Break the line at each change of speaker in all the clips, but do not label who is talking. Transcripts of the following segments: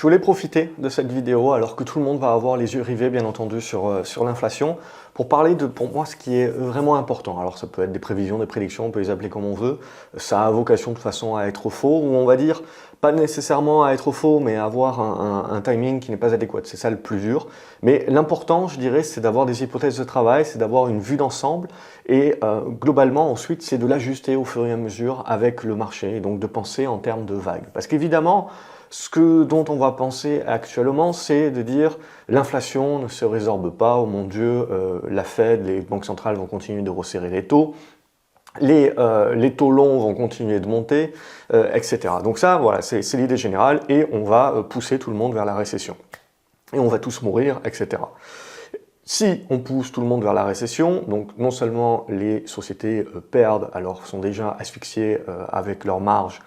Je voulais profiter de cette vidéo, alors que tout le monde va avoir les yeux rivés, bien entendu, sur l'inflation, pour parler de, pour moi, ce qui est vraiment important. Alors, ça peut être des prévisions, des prédictions, on peut les appeler comme on veut. Ça a vocation de toute façon à être faux, ou on va dire, pas nécessairement à être faux, mais à avoir un timing qui n'est pas adéquat. C'est ça le plus dur. Mais l'important, je dirais, c'est d'avoir des hypothèses de travail, c'est d'avoir une vue d'ensemble, et globalement, ensuite, c'est de l'ajuster au fur et à mesure avec le marché, et donc de penser en termes de vagues. Parce qu'évidemment, dont on va penser actuellement, c'est de dire l'inflation ne se résorbe pas, oh mon Dieu, la Fed, les banques centrales vont continuer de resserrer les taux, les taux longs vont continuer de monter, etc. Donc ça, voilà, c'est l'idée générale, et on va pousser tout le monde vers la récession. Et on va tous mourir, etc. Si on pousse tout le monde vers la récession, donc non seulement les sociétés perdent, alors sont déjà asphyxiées avec leurs marges,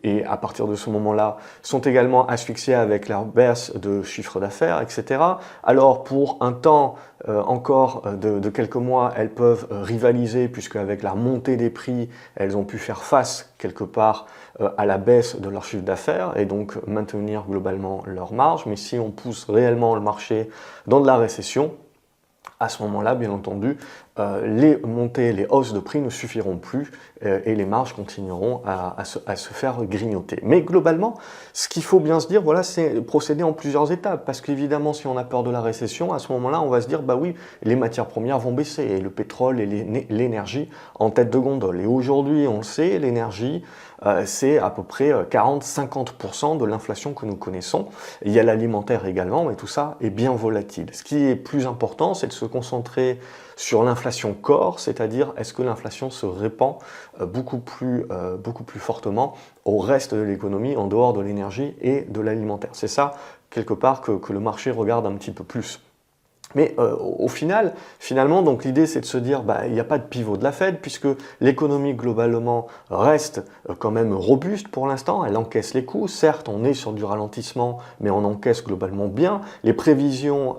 et à partir de ce moment-là, sont également asphyxiés avec leur baisse de chiffre d'affaires, etc. Alors pour un temps encore de quelques mois, elles peuvent rivaliser, puisque avec la montée des prix, elles ont pu faire face quelque part à la baisse de leur chiffre d'affaires et donc maintenir globalement leur marge. Mais si on pousse réellement le marché dans de la récession, à ce moment-là, bien entendu, les montées, les hausses de prix ne suffiront plus et les marges continueront à se faire grignoter. Mais globalement, ce qu'il faut bien se dire, voilà, c'est procéder en plusieurs étapes. Parce qu'évidemment, si on a peur de la récession, à ce moment-là, on va se dire, bah oui, les matières premières vont baisser, et le pétrole et l'énergie en tête de gondole. Et aujourd'hui, on le sait, l'énergie, c'est à peu près 40-50% de l'inflation que nous connaissons. Il y a l'alimentaire également, mais tout ça est bien volatile. Ce qui est plus important, c'est de se concentrer sur l'inflation core, c'est-à-dire est-ce que l'inflation se répand beaucoup plus fortement au reste de l'économie, en dehors de l'énergie et de l'alimentaire. C'est ça, quelque part, que le marché regarde un petit peu plus. Mais au final, finalement, donc l'idée c'est de se dire, il n'y a pas de pivot de la Fed, puisque l'économie globalement reste quand même robuste pour l'instant, elle encaisse les coûts. Certes, on est sur du ralentissement, mais on encaisse globalement bien. Les prévisions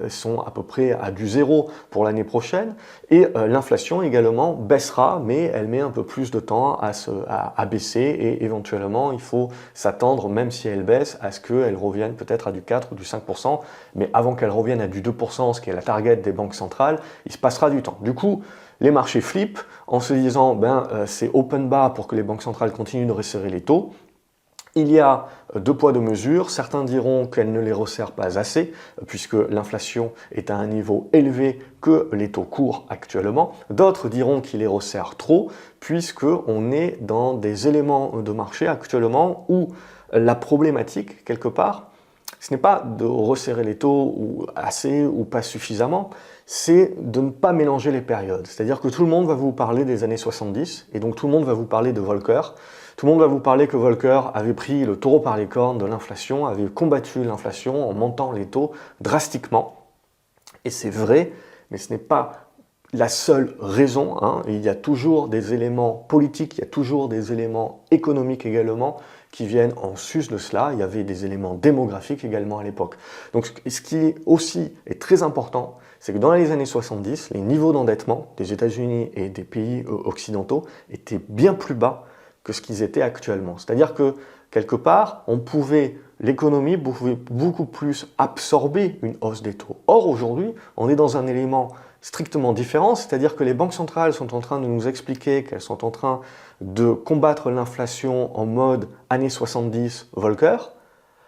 sont à peu près à du zéro pour l'année prochaine, et l'inflation également baissera, mais elle met un peu plus de temps à baisser, et éventuellement il faut s'attendre, même si elle baisse, à ce qu'elle revienne peut-être à du 4 ou du 5%, mais avant qu'elle revienne à du 2%, ce qui est la target des banques centrales, il se passera du temps. Du coup, les marchés flippent en se disant c'est open bar pour que les banques centrales continuent de resserrer les taux. Il y a deux poids deux mesures. Certains diront qu'elles ne les resserrent pas assez, puisque l'inflation est à un niveau élevé que les taux courts actuellement. D'autres diront qu'ils les resserrent trop, puisqu'on est dans des éléments de marché actuellement où la problématique, quelque part, ce n'est pas de resserrer les taux ou assez ou pas suffisamment, c'est de ne pas mélanger les périodes. C'est-à-dire que tout le monde va vous parler des années 70, et donc tout le monde va vous parler de Volcker. Tout le monde va vous parler que Volcker avait pris le taureau par les cornes de l'inflation, avait combattu l'inflation en montant les taux drastiquement. Et c'est vrai, mais ce n'est pas la seule raison. Il y a toujours des éléments politiques, il y a toujours des éléments économiques également qui viennent en sus de cela. Il y avait des éléments démographiques également à l'époque. Donc ce qui aussi est très important, c'est que dans les années 70, les niveaux d'endettement des États-Unis et des pays occidentaux étaient bien plus bas que ce qu'ils étaient actuellement. C'est-à-dire que quelque part, l'économie pouvait beaucoup plus absorber une hausse des taux. Or aujourd'hui, on est dans un élément strictement différent, c'est-à-dire que les banques centrales sont en train de nous expliquer qu'elles sont en train de combattre l'inflation en mode années 70 Volcker,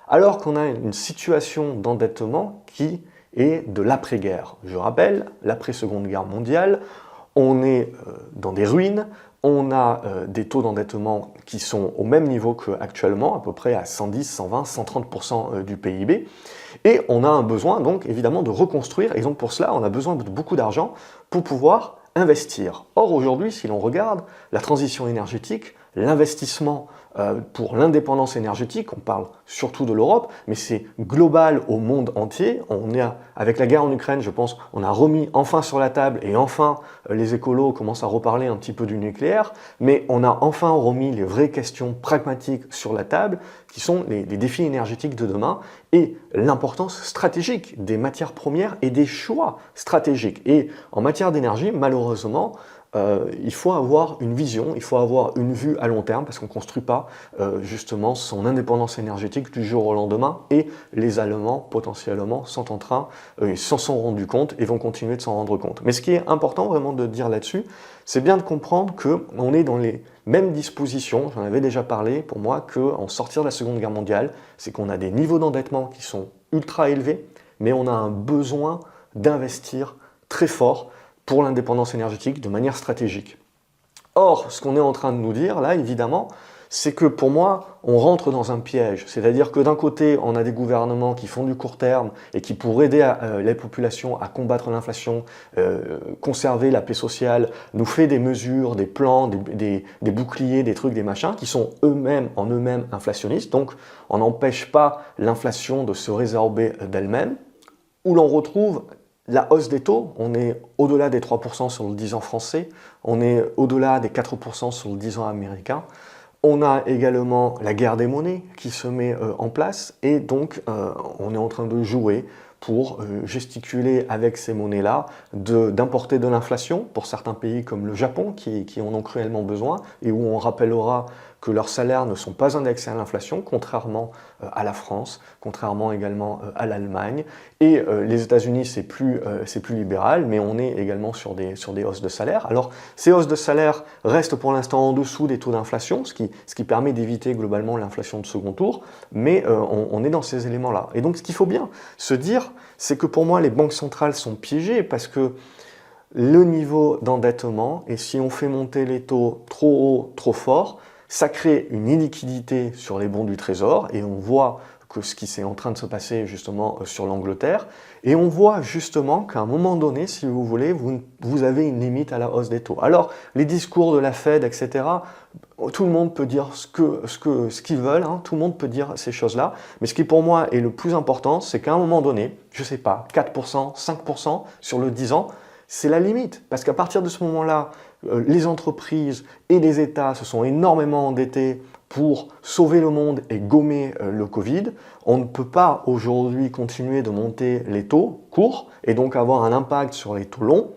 alors qu'on a une situation d'endettement qui est de l'après-guerre. Je rappelle, l'après-seconde guerre mondiale, on est dans des ruines, on a des taux d'endettement qui sont au même niveau qu'actuellement, à peu près à 110, 120, 130% du PIB. Et on a un besoin donc évidemment de reconstruire, et donc pour cela on a besoin de beaucoup d'argent pour pouvoir investir. Or aujourd'hui, si l'on regarde la transition énergétique, l'investissement pour l'indépendance énergétique, on parle surtout de l'Europe, mais c'est global au monde entier. Avec la guerre en Ukraine, je pense, on a remis enfin sur la table, et enfin les écolos commencent à reparler un petit peu du nucléaire, mais on a enfin remis les vraies questions pragmatiques sur la table, qui sont les défis énergétiques de demain, et l'importance stratégique des matières premières et des choix stratégiques. Et en matière d'énergie, malheureusement, il faut avoir une vision, il faut avoir une vue à long terme, parce qu'on ne construit pas justement son indépendance énergétique du jour au lendemain, et les Allemands potentiellement sont en train, ils s'en sont rendus compte et vont continuer de s'en rendre compte. Mais ce qui est important vraiment de dire là-dessus, c'est bien de comprendre qu'on est dans les mêmes dispositions, j'en avais déjà parlé pour moi, qu'en sortir de la Seconde Guerre mondiale, c'est qu'on a des niveaux d'endettement qui sont ultra élevés, mais on a un besoin d'investir très fort pour l'indépendance énergétique de manière stratégique. Or, ce qu'on est en train de nous dire, là, évidemment, c'est que pour moi, on rentre dans un piège. C'est-à-dire que d'un côté, on a des gouvernements qui font du court terme et qui, pour aider les populations à combattre l'inflation, conserver la paix sociale, nous fait des mesures, des plans, des boucliers, des trucs, des machins, qui sont en eux-mêmes inflationnistes. Donc, on n'empêche pas l'inflation de se résorber d'elle-même, où l'on retrouve la hausse des taux. On est au-delà des 3% sur le 10 ans français, on est au-delà des 4% sur le 10 ans américain. On a également la guerre des monnaies qui se met en place, et donc on est en train de jouer pour gesticuler avec ces monnaies-là, d'importer de l'inflation pour certains pays comme le Japon qui en ont cruellement besoin, et où on rappellera que leurs salaires ne sont pas indexés à l'inflation, contrairement à la France, contrairement également à l'Allemagne. Et les États-Unis, c'est plus libéral, mais on est également sur des hausses de salaire. Alors, ces hausses de salaire restent pour l'instant en dessous des taux d'inflation, ce qui permet d'éviter globalement l'inflation de second tour, mais on est dans ces éléments-là. Et donc, ce qu'il faut bien se dire, c'est que pour moi, les banques centrales sont piégées parce que le niveau d'endettement, et si on fait monter les taux trop haut, trop fort, ça crée une illiquidité sur les bons du Trésor, et on voit que ce qui s'est en train de se passer justement sur l'Angleterre, et on voit justement qu'à un moment donné, si vous voulez, vous avez une limite à la hausse des taux. Alors, les discours de la Fed, etc., tout le monde peut dire ce qu'ils veulent, hein, tout le monde peut dire ces choses-là, mais ce qui pour moi est le plus important, c'est qu'à un moment donné, je ne sais pas, 4%, 5% sur le 10 ans, c'est la limite, parce qu'à partir de ce moment-là, les entreprises et les États se sont énormément endettés pour sauver le monde et gommer le Covid. On ne peut pas aujourd'hui continuer de monter les taux courts et donc avoir un impact sur les taux longs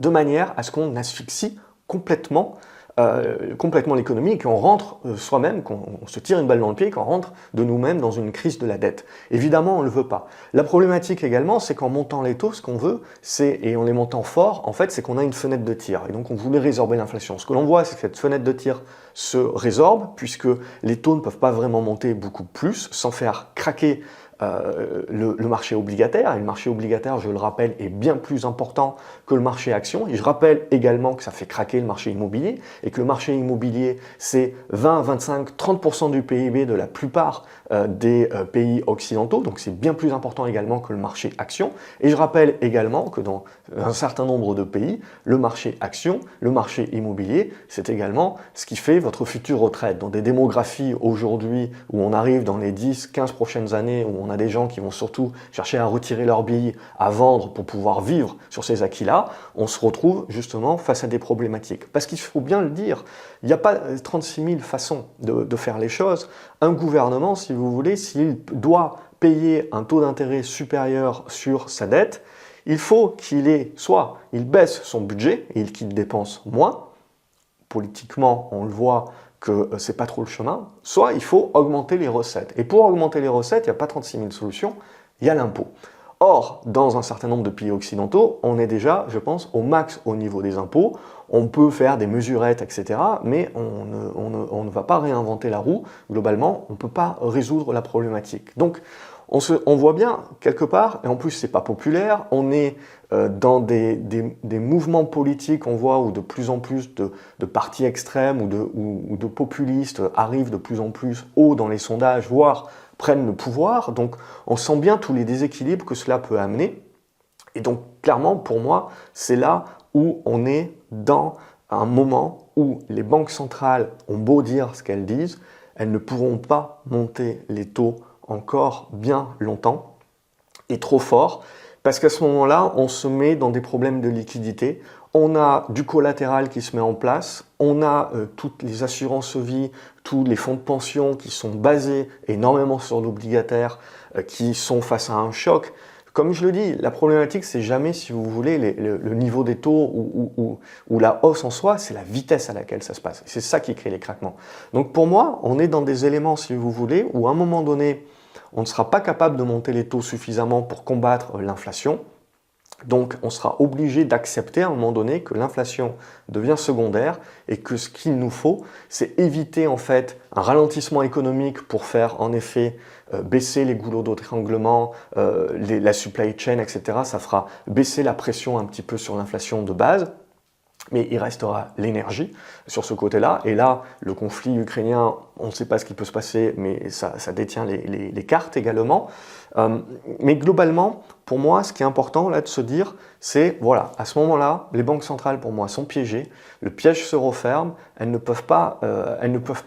de manière à ce qu'on asphyxie complètement l'économie et qu'on rentre soi-même, qu'on se tire une balle dans le pied et qu'on rentre de nous-mêmes dans une crise de la dette. Évidemment, on ne le veut pas. La problématique également, c'est qu'en montant les taux, ce qu'on veut, et en les montant fort, en fait, c'est qu'on a une fenêtre de tir. Et donc, on voulait résorber l'inflation. Ce que l'on voit, c'est que cette fenêtre de tir se résorbe, puisque les taux ne peuvent pas vraiment monter beaucoup plus sans faire craquer le marché obligataire. Et le marché obligataire, je le rappelle, est bien plus important que le marché action. Et je rappelle également que ça fait craquer le marché immobilier et que le marché immobilier, c'est 20, 25, 30% du PIB de la plupart des pays occidentaux. Donc c'est bien plus important également que le marché action. Et je rappelle également que dans un certain nombre de pays, le marché action, le marché immobilier, c'est également ce qui fait votre future retraite. Dans des démographies aujourd'hui où on arrive dans les 10, 15 prochaines années, où on a des gens qui vont surtout chercher à retirer leurs billes, à vendre pour pouvoir vivre sur ces acquis-là, on se retrouve justement face à des problématiques. Parce qu'il faut bien le dire, il n'y a pas 36 000 façons de faire les choses. Un gouvernement, si vous voulez, s'il doit payer un taux d'intérêt supérieur sur sa dette, il faut soit il baisse son budget et qu'il dépense moins. Politiquement, on le voit que c'est pas trop le chemin, soit il faut augmenter les recettes. Et pour augmenter les recettes, il n'y a pas 36 000 solutions, il y a l'impôt. Or, dans un certain nombre de pays occidentaux, on est déjà, je pense, au max au niveau des impôts. On peut faire des mesurettes, etc., mais on ne va pas réinventer la roue. Globalement, on ne peut pas résoudre la problématique. Donc, on voit bien, quelque part, et en plus, c'est pas populaire, on est dans des mouvements politiques, on voit, où de plus en plus de partis extrêmes ou de populistes arrivent de plus en plus haut dans les sondages, voire prennent le pouvoir. Donc, on sent bien tous les déséquilibres que cela peut amener. Et donc, clairement, pour moi, c'est là où on est dans un moment où les banques centrales ont beau dire ce qu'elles disent, elles ne pourront pas monter les taux encore bien longtemps et trop fort, parce qu'à ce moment-là, on se met dans des problèmes de liquidité, on a du collatéral qui se met en place, on a toutes les assurances vie, tous les fonds de pension qui sont basés énormément sur l'obligataire, qui sont face à un choc Comme je le dis, la problématique, c'est jamais, si vous voulez, le niveau des taux ou la hausse en soi, c'est la vitesse à laquelle ça se passe. C'est ça qui crée les craquements. Donc pour moi, on est dans des éléments, si vous voulez, où à un moment donné, on ne sera pas capable de monter les taux suffisamment pour combattre l'inflation. Donc on sera obligé d'accepter à un moment donné que l'inflation devient secondaire et que ce qu'il nous faut, c'est éviter en fait un ralentissement économique pour faire en effet baisser les goulots d'étranglement, la supply chain, etc. Ça fera baisser la pression un petit peu sur l'inflation de base. Mais il restera l'énergie sur ce côté-là. Et là, le conflit ukrainien, on ne sait pas ce qui peut se passer, mais ça détient les cartes également. Mais globalement, pour moi, ce qui est important là de se dire, c'est, voilà, à ce moment-là, les banques centrales, pour moi, sont piégées. Le piège se referme. Elles ne peuvent pas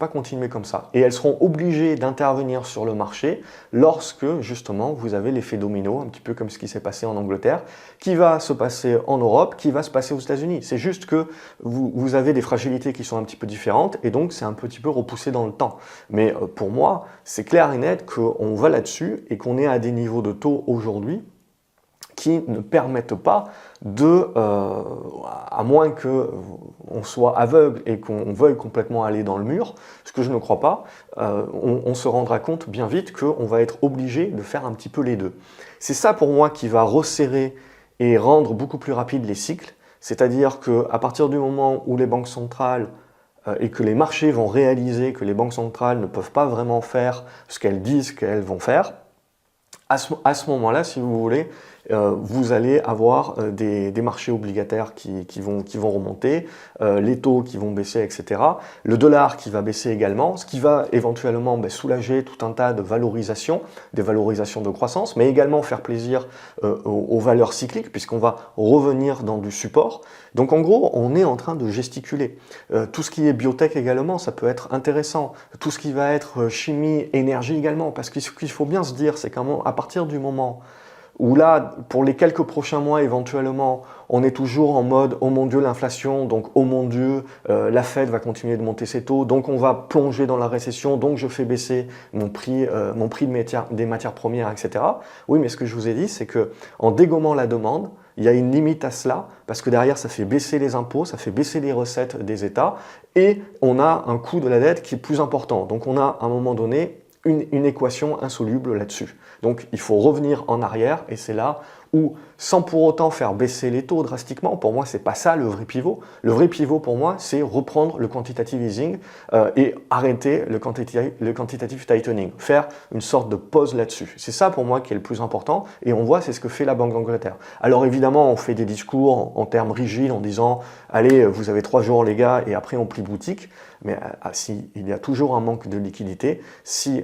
continuer comme ça. Et elles seront obligées d'intervenir sur le marché lorsque, justement, vous avez l'effet domino, un petit peu comme ce qui s'est passé en Angleterre, qui va se passer en Europe, qui va se passer aux États-Unis. C'est juste que vous avez des fragilités qui sont un petit peu différentes et donc c'est un petit peu repoussé dans le temps. Mais pour moi, c'est clair et net qu'on va là-dessus et qu'on est à des niveaux de taux aujourd'hui qui ne permettent pas à moins qu'on soit aveugle et qu'on veuille complètement aller dans le mur, ce que je ne crois pas, on se rendra compte bien vite qu'on va être obligé de faire un petit peu les deux. C'est ça pour moi qui va resserrer et rendre beaucoup plus rapides les cycles, c'est-à-dire qu'à partir du moment où les banques centrales et que les marchés vont réaliser que les banques centrales ne peuvent pas vraiment faire ce qu'elles disent qu'elles vont faire, à ce moment-là, si vous voulez, vous allez avoir des marchés obligataires qui vont remonter, les taux qui vont baisser, etc. Le dollar qui va baisser également, ce qui va éventuellement soulager tout un tas de valorisations, des valorisations de croissance, mais également faire plaisir aux valeurs cycliques, puisqu'on va revenir dans du support. Donc en gros, on est en train de gesticuler. Tout ce qui est biotech également, ça peut être intéressant. Tout ce qui va être chimie, énergie également, parce que ce qu'il faut bien se dire, c'est qu'à partir du moment où là, pour les quelques prochains mois éventuellement, on est toujours en mode « Oh mon Dieu, l'inflation », donc « Oh mon Dieu, la Fed va continuer de monter ses taux, donc on va plonger dans la récession, donc je fais baisser mon prix des matières premières, etc. » Oui, mais ce que je vous ai dit, c'est qu'en dégommant la demande, il y a une limite à cela, parce que derrière, ça fait baisser les impôts, ça fait baisser les recettes des États, et on a un coût de la dette qui est plus important. Donc on a à un moment donné une équation insoluble là-dessus. Donc il faut revenir en arrière et c'est là où, sans pour autant faire baisser les taux drastiquement, pour moi c'est pas ça le vrai pivot. Le vrai pivot pour moi c'est reprendre le quantitative easing et arrêter le quantitative tightening, faire une sorte de pause là-dessus. C'est ça pour moi qui est le plus important et on voit c'est ce que fait la Banque d'Angleterre. Alors évidemment on fait des discours en termes rigides en disant allez vous avez 3 jours les gars et après on plie boutique. Mais si il y a toujours un manque de liquidité, si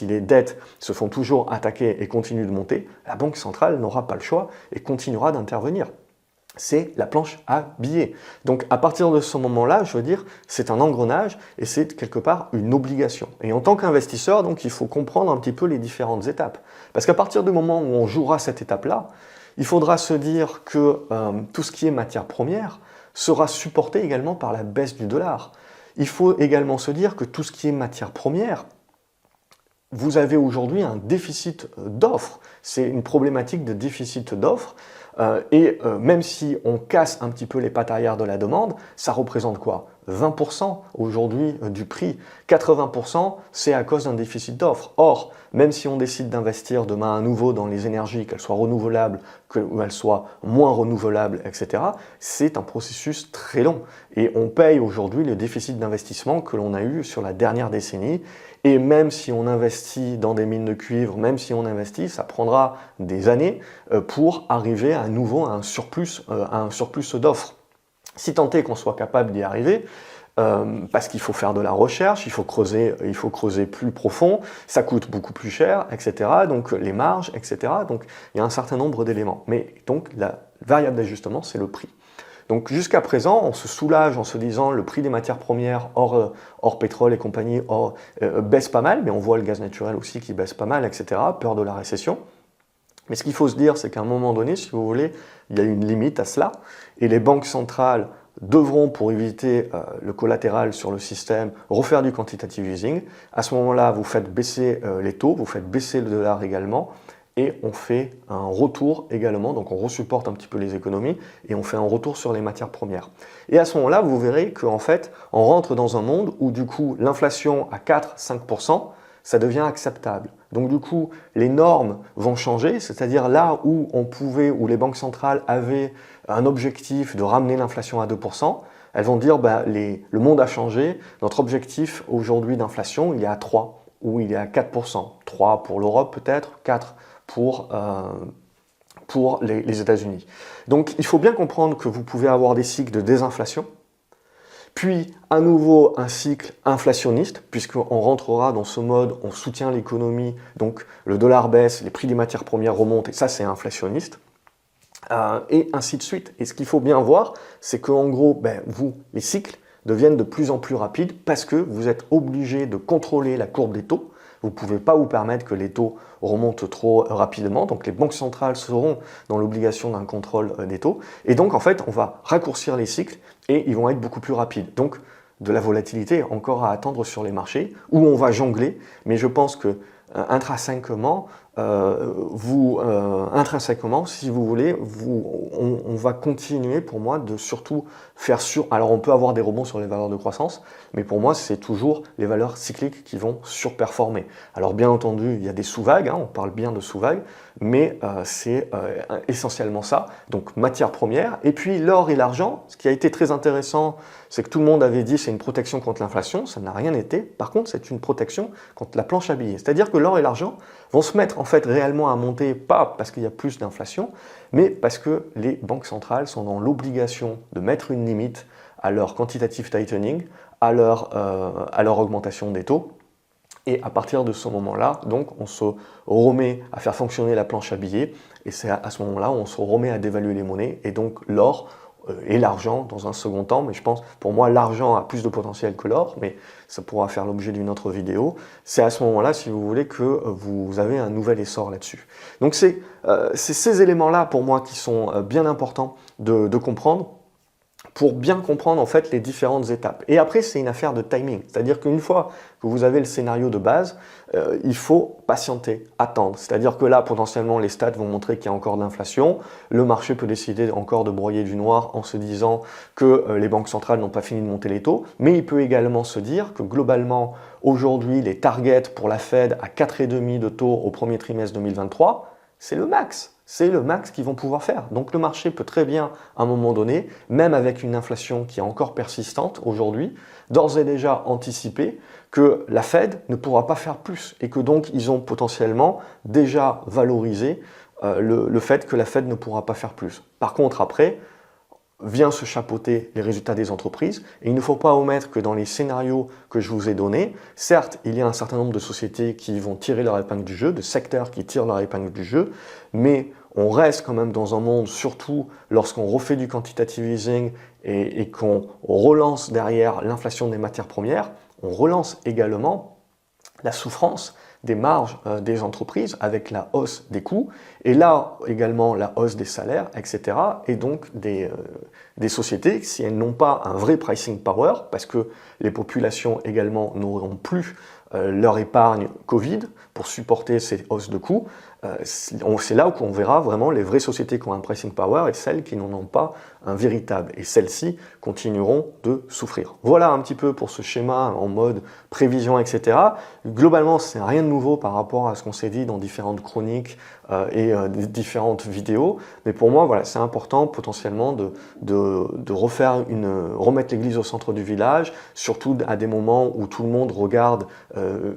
les dettes se font toujours attaquer et continuent de monter, la Banque centrale n'aura pas le choix et continuera d'intervenir. C'est la planche à billets. Donc à partir de ce moment-là, je veux dire, c'est un engrenage et c'est quelque part une obligation. Et en tant qu'investisseur, donc il faut comprendre un petit peu les différentes étapes. Parce qu'à partir du moment où on jouera cette étape-là, il faudra se dire que tout ce qui est matière première sera supporté également par la baisse du dollar. Il faut également se dire que tout ce qui est matière première, vous avez aujourd'hui un déficit d'offres. C'est une problématique de déficit d'offres. Même si on casse un petit peu les pattes arrière de la demande, ça représente quoi? 20% aujourd'hui du prix. 80% c'est à cause d'un déficit d'offres. Or, même si on décide d'investir demain à nouveau dans les énergies, qu'elles soient renouvelables, qu'elles soient moins renouvelables, etc., c'est un processus très long. Et on paye aujourd'hui le déficit d'investissement que l'on a eu sur la dernière décennie. Et même si on investit dans des mines de cuivre, même si on investit, ça prendra des années pour arriver à nouveau à un surplus d'offres. Si tant est qu'on soit capable d'y arriver, parce qu'il faut faire de la recherche, il faut creuser plus profond, ça coûte beaucoup plus cher, etc. Donc les marges, etc. Donc il y a un certain nombre d'éléments. Mais donc la variable d'ajustement, c'est le prix. Donc jusqu'à présent, on se soulage en se disant le prix des matières premières hors pétrole et compagnie baisse pas mal, mais on voit le gaz naturel aussi qui baisse pas mal, etc. Peur de la récession. Mais ce qu'il faut se dire, c'est qu'à un moment donné, si vous voulez, il y a une limite à cela, et les banques centrales devront, pour éviter le collatéral sur le système, refaire du quantitative easing. À ce moment-là, vous faites baisser les taux, vous faites baisser le dollar également, et on fait un retour également, donc on resupporte un petit peu les économies et on fait un retour sur les matières premières. Et à ce moment-là, vous verrez qu'en fait, on rentre dans un monde où du coup l'inflation à 4-5%, ça devient acceptable. Donc du coup, les normes vont changer, c'est-à-dire là où on pouvait, où les banques centrales avaient un objectif de ramener l'inflation à 2%, elles vont dire le monde a changé, notre objectif aujourd'hui d'inflation, il est à 3 ou il est à 4%. 3 pour l'Europe peut-être, 4 pour les États-Unis. Donc il faut bien comprendre que vous pouvez avoir des cycles de désinflation, puis à nouveau un cycle inflationniste, puisqu'on rentrera dans ce mode, on soutient l'économie, donc le dollar baisse, les prix des matières premières remontent, et ça c'est inflationniste, et ainsi de suite. Et ce qu'il faut bien voir, c'est qu'en gros, les cycles deviennent de plus en plus rapides parce que vous êtes obligé de contrôler la courbe des taux. Vous ne pouvez pas vous permettre que les taux remontent trop rapidement. Donc les banques centrales seront dans l'obligation d'un contrôle des taux. Et donc en fait, on va raccourcir les cycles et ils vont être beaucoup plus rapides. Donc de la volatilité encore à attendre sur les marchés où on va jongler. Mais je pense que intrinsèquement, si vous voulez, on va continuer pour moi de surtout faire alors on peut avoir des rebonds sur les valeurs de croissance, mais pour moi c'est toujours les valeurs cycliques qui vont surperformer. Alors bien entendu, il y a des sous-vagues, on parle bien de sous-vagues, mais c'est essentiellement ça. Donc matières premières, et puis l'or et l'argent. Ce qui a été très intéressant, c'est que tout le monde avait dit c'est une protection contre l'inflation, ça n'a rien été. Par contre, c'est une protection contre la planche à billets. C'est-à-dire que l'or et l'argent vont se mettre en fait réellement à monter, pas parce qu'il y a plus d'inflation, mais parce que les banques centrales sont dans l'obligation de mettre une limite à leur quantitative tightening, à leur augmentation des taux. Et à partir de ce moment-là, donc, on se remet à faire fonctionner la planche à billets, et c'est à ce moment-là où on se remet à dévaluer les monnaies, et donc l'or et l'argent dans un second temps, mais je pense, pour moi, l'argent a plus de potentiel que l'or, mais ça pourra faire l'objet d'une autre vidéo. C'est à ce moment-là, si vous voulez, que vous avez un nouvel essor là-dessus. Donc c'est ces éléments-là, pour moi, qui sont bien importants de comprendre, pour bien comprendre en fait les différentes étapes. Et après, c'est une affaire de timing. C'est-à-dire qu'une fois que vous avez le scénario de base, il faut patienter, attendre. C'est-à-dire que là, potentiellement, les stats vont montrer qu'il y a encore de l'inflation. Le marché peut décider encore de broyer du noir en se disant que les banques centrales n'ont pas fini de monter les taux. Mais il peut également se dire que globalement, aujourd'hui, les targets pour la Fed à 4,5 de taux au premier trimestre 2023, c'est le max. C'est le max qu'ils vont pouvoir faire. Donc le marché peut très bien, à un moment donné, même avec une inflation qui est encore persistante aujourd'hui, d'ores et déjà anticiper que la Fed ne pourra pas faire plus et que donc ils ont potentiellement déjà valorisé le fait que la Fed ne pourra pas faire plus. Par contre, après, vient se chapeauter les résultats des entreprises. Et il ne faut pas omettre que dans les scénarios que je vous ai donnés, certes, il y a un certain nombre de sociétés qui vont tirer leur épingle du jeu, de secteurs qui tirent leur épingle du jeu, mais on reste quand même dans un monde, surtout lorsqu'on refait du quantitative easing et qu'on relance derrière l'inflation des matières premières, on relance également la souffrance des marges des entreprises avec la hausse des coûts et là également la hausse des salaires, etc. Et donc des sociétés, si elles n'ont pas un vrai pricing power, parce que les populations également n'auront plus leur épargne Covid pour supporter ces hausses de coûts, c'est là où on verra vraiment les vraies sociétés qui ont un pricing power et celles qui n'en ont pas un véritable. Et celles-ci continueront de souffrir. Voilà un petit peu pour ce schéma en mode prévision, etc. Globalement, c'est rien de nouveau par rapport à ce qu'on s'est dit dans différentes chroniques et différentes vidéos. Mais pour moi, voilà, c'est important potentiellement de remettre l'église au centre du village, surtout à des moments où tout le monde regarde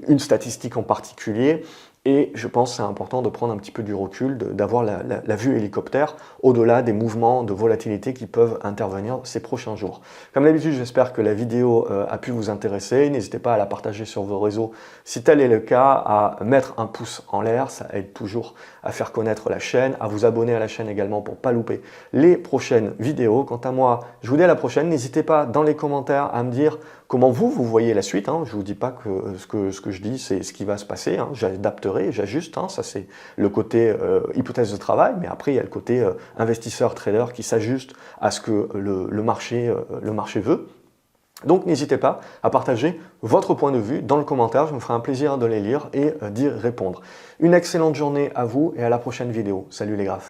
une statistique en particulier. Et je pense que c'est important de prendre un petit peu du recul, d'avoir la vue hélicoptère au-delà des mouvements de volatilité qui peuvent intervenir ces prochains jours. Comme d'habitude, j'espère que la vidéo a pu vous intéresser. N'hésitez pas à la partager sur vos réseaux si tel est le cas, à mettre un pouce en l'air, ça aide toujours à faire connaître la chaîne, à vous abonner à la chaîne également pour ne pas louper les prochaines vidéos. Quant à moi, je vous dis à la prochaine. N'hésitez pas dans les commentaires à me dire comment vous voyez la suite. Je ne vous dis pas que ce que je dis, c'est ce qui va se passer. J'adapterai, j'ajuste. Ça, c'est le côté hypothèse de travail. Mais après, il y a le côté investisseur, trader qui s'ajuste à ce que le marché veut. Donc n'hésitez pas à partager votre point de vue dans le commentaire, je me ferai un plaisir de les lire et d'y répondre. Une excellente journée à vous et à la prochaine vidéo. Salut les graphes.